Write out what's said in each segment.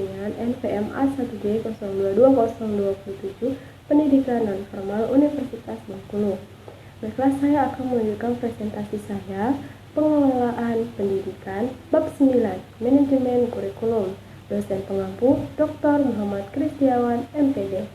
dengan NPM A1J 022027 Pendidikan Non-Formal Universitas Bengkulu. Baiklah, saya akan melanjutkan presentasi saya, Pengelolaan Pendidikan, Bab 9, Manajemen Kurikulum. Dosen pengampu, Dr. Muhammad Kristiawan, MPD.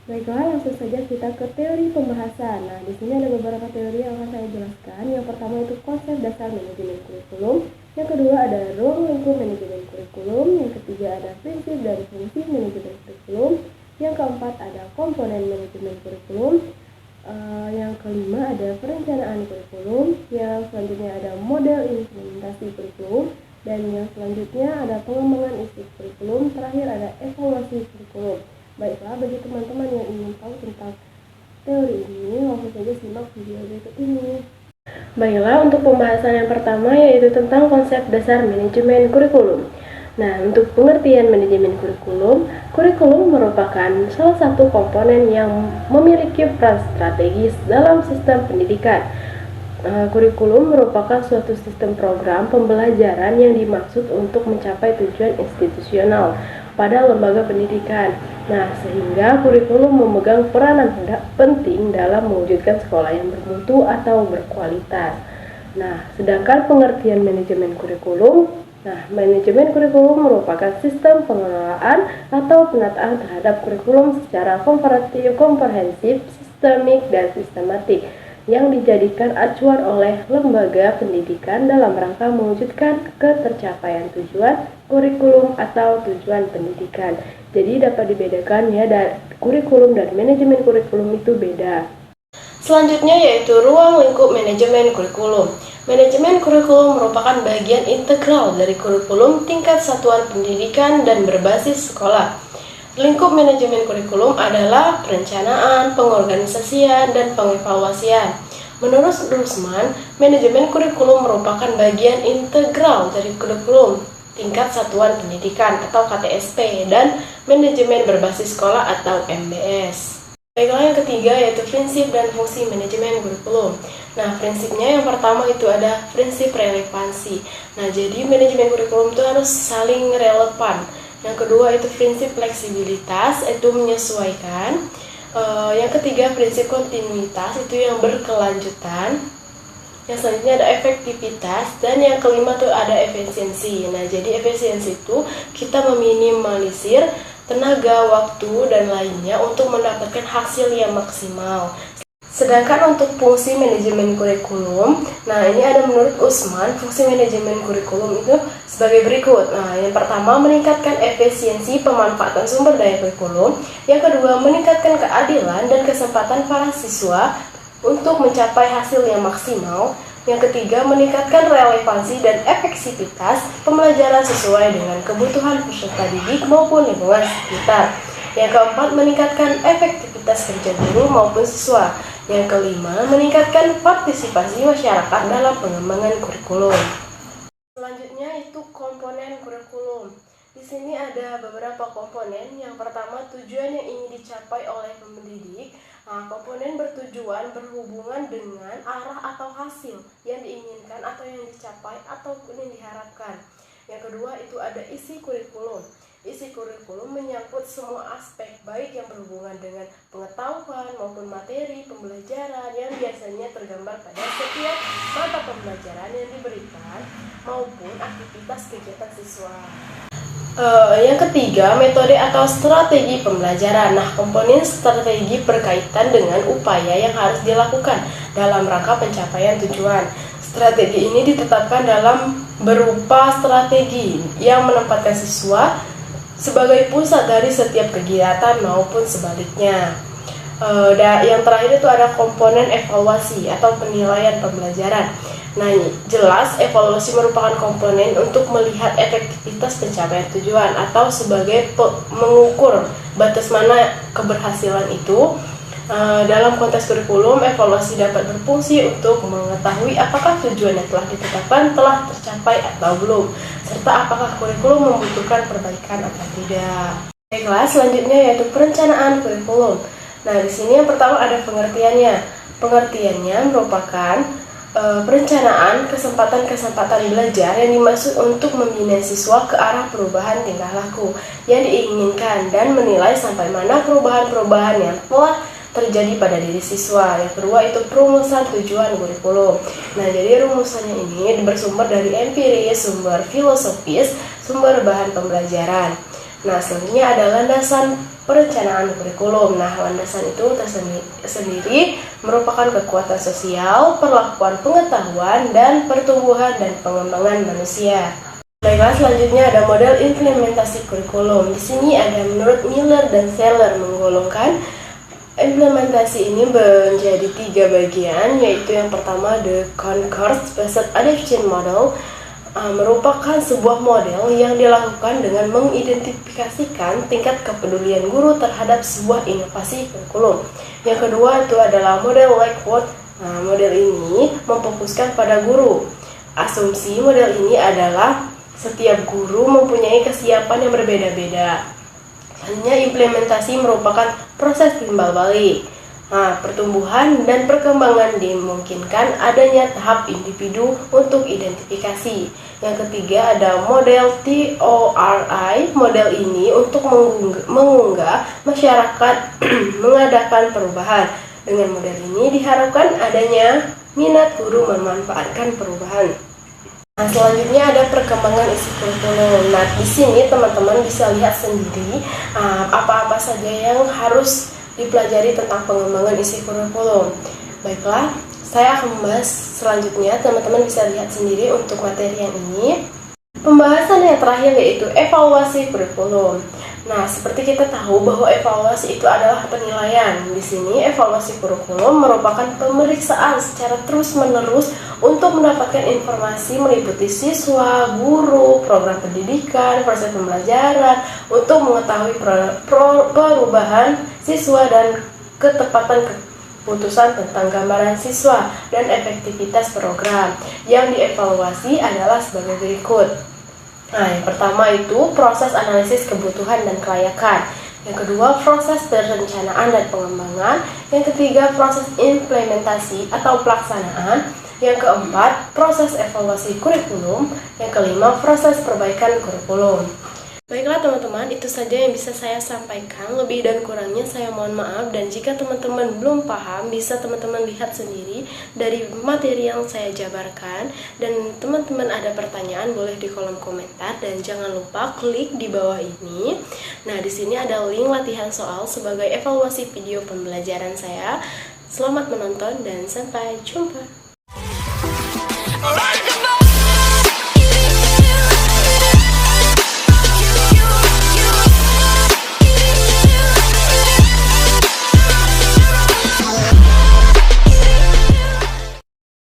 Baiklah, langsung saja kita ke teori pembahasan. Nah, di sini ada beberapa teori yang akan saya jelaskan. Yang pertama itu konsep dasar manajemen kurikulum. Yang kedua ada ruang lingkup manajemen kurikulum. Yang ketiga ada prinsip dan fungsi manajemen kurikulum. Yang keempat ada komponen manajemen kurikulum. Yang kelima ada perencanaan kurikulum. Yang selanjutnya ada model implementasi kurikulum. Dan yang selanjutnya ada pengembangan isi kurikulum. Terakhir ada evaluasi kurikulum. Baiklah, bagi teman-teman yang ingin tahu tentang teori ini, langsung saja simak video berikut ini. Baiklah, untuk pembahasan yang pertama yaitu tentang konsep dasar manajemen kurikulum. Nah, untuk pengertian manajemen kurikulum, kurikulum merupakan salah satu komponen yang memiliki peran strategis dalam sistem pendidikan. Kurikulum merupakan suatu sistem program pembelajaran yang dimaksud untuk mencapai tujuan institusional pada lembaga pendidikan. Nah, sehingga kurikulum memegang peranan penting dalam mewujudkan sekolah yang bermutu atau berkualitas. Nah, sedangkan pengertian manajemen kurikulum, manajemen kurikulum merupakan sistem pengelolaan atau penataan terhadap kurikulum secara komprehensif, sistemik, dan sistematik yang dijadikan acuan oleh lembaga pendidikan dalam rangka mewujudkan ketercapaian tujuan kurikulum atau tujuan pendidikan. Jadi dapat dibedakan ya, kurikulum dan manajemen kurikulum itu beda. Selanjutnya yaitu ruang lingkup manajemen kurikulum. Manajemen kurikulum merupakan bagian integral dari kurikulum tingkat satuan pendidikan dan berbasis sekolah. Lingkup manajemen kurikulum adalah perencanaan, pengorganisasian, dan pengevaluasian. Menurut Rusman, manajemen kurikulum merupakan bagian integral dari kurikulum tingkat satuan pendidikan atau KTSP dan manajemen berbasis sekolah atau MBS. Baiklah, yang ketiga yaitu prinsip dan fungsi manajemen kurikulum. Nah, prinsipnya yang pertama itu ada prinsip relevansi. Nah, jadi manajemen kurikulum itu harus saling relevan. Yang kedua itu prinsip fleksibilitas, itu menyesuaikan. Yang ketiga prinsip kontinuitas, itu yang berkelanjutan. Yang selanjutnya ada efektivitas, dan yang kelima tuh ada efisiensi. Nah, jadi efisiensi itu kita meminimalisir tenaga, waktu, dan lainnya untuk mendapatkan hasil yang maksimal. Sedangkan untuk fungsi manajemen kurikulum, nah ini ada menurut Usman, fungsi manajemen kurikulum itu sebagai berikut. Nah, yang pertama meningkatkan efisiensi pemanfaatan sumber daya kurikulum. Yang kedua meningkatkan keadilan dan kesempatan para siswa untuk mencapai hasil yang maksimal. Yang ketiga meningkatkan relevansi dan efektivitas pembelajaran sesuai dengan kebutuhan peserta didik maupun lingkungan sekitar. Yang keempat meningkatkan efektivitas kerja guru maupun siswa. Yang kelima, meningkatkan partisipasi masyarakat dalam pengembangan kurikulum. Selanjutnya itu komponen kurikulum. Di sini ada beberapa komponen. Yang pertama, tujuan yang ingin dicapai oleh pendidik. Nah, komponen bertujuan berhubungan dengan arah atau hasil yang diinginkan atau yang dicapai atau yang diharapkan. Yang kedua, itu ada isi kurikulum. Isi kurikulum menyangkut semua aspek baik yang berhubungan dengan pengetahuan maupun materi pembelajaran yang biasanya tergambar pada setiap mata pembelajaran yang diberikan maupun aktivitas kegiatan siswa. Yang ketiga, metode atau strategi pembelajaran. Nah, komponen strategi berkaitan dengan upaya yang harus dilakukan dalam rangka pencapaian tujuan. Strategi ini ditetapkan dalam berupa strategi yang menempatkan siswa sebagai pusat dari setiap kegiatan maupun sebaliknya. Yang terakhir itu ada komponen evaluasi atau penilaian pembelajaran. Nah, jelas evaluasi merupakan komponen untuk melihat efektivitas pencapaian tujuan atau sebagai mengukur batas mana keberhasilan itu. Dalam konteks kurikulum, evaluasi dapat berfungsi untuk mengetahui apakah tujuan yang telah ditetapkan telah tercapai atau belum, serta apakah kurikulum membutuhkan perbaikan atau tidak. Baiklah, selanjutnya yaitu perencanaan kurikulum. Nah, di sini yang pertama ada pengertiannya. Pengertiannya merupakan perencanaan kesempatan-kesempatan belajar yang dimaksud untuk membina siswa ke arah perubahan tingkah laku yang diinginkan dan menilai sampai mana perubahan-perubahan yang telah terjadi pada diri siswa. Yang kedua itu perumusan tujuan kurikulum. Nah, jadi rumusannya ini bersumber dari empiris, sumber filosofis, sumber bahan pembelajaran. Nah, selanjutnya ada landasan perencanaan kurikulum. Nah, landasan itu tersendiri merupakan kekuatan sosial, perlakuan pengetahuan, dan pertumbuhan dan pengembangan manusia. Baiklah, selanjutnya ada model implementasi kurikulum. Di sini ada menurut Miller dan Seller menggolongkan implementasi ini menjadi 3 bagian, yaitu yang pertama the Concourse-based adaptation model, merupakan sebuah model yang dilakukan dengan mengidentifikasikan tingkat kepedulian guru terhadap sebuah inovasi kurikulum. Yang kedua itu adalah model Lakewood. Nah, model ini memfokuskan pada guru. Asumsi model ini adalah setiap guru mempunyai kesiapan yang berbeda-beda. Hanya implementasi merupakan proses timbal balik. Nah, pertumbuhan dan perkembangan dimungkinkan adanya tahap individu untuk identifikasi. Yang ketiga ada model TORI. Model ini untuk mengunggah masyarakat mengadakan perubahan. Dengan model ini diharapkan adanya minat guru memanfaatkan perubahan. Nah, selanjutnya ada perkembangan isi kurikulum. Nah, di sini teman-teman bisa lihat sendiri apa-apa saja yang harus dipelajari tentang pengembangan isi kurikulum. Baiklah, saya akan membahas selanjutnya. Teman-teman bisa lihat sendiri untuk materi yang ini. Pembahasan yang terakhir yaitu evaluasi kurikulum. Nah, seperti kita tahu bahwa evaluasi itu adalah penilaian. Di sini evaluasi kurikulum merupakan pemeriksaan secara terus-menerus untuk mendapatkan informasi meliputi siswa, guru, program pendidikan, proses pembelajaran, untuk mengetahui perubahan siswa dan ketepatan keputusan tentang gambaran siswa dan efektivitas program. Yang dievaluasi adalah sebagai berikut. Nah, yang pertama itu proses analisis kebutuhan dan kelayakan. Yang kedua, proses perencanaan dan pengembangan. Yang ketiga, proses implementasi atau pelaksanaan. Yang keempat, proses evaluasi kurikulum. Yang kelima, proses perbaikan kurikulum. Baiklah teman-teman, itu saja yang bisa saya sampaikan. Lebih dan kurangnya saya mohon maaf. Dan jika teman-teman belum paham, bisa teman-teman lihat sendiri dari materi yang saya jabarkan. Dan teman-teman ada pertanyaan, boleh di kolom komentar. Dan jangan lupa klik di bawah ini. Nah, di sini ada link latihan soal sebagai evaluasi video pembelajaran saya. Selamat menonton dan sampai jumpa.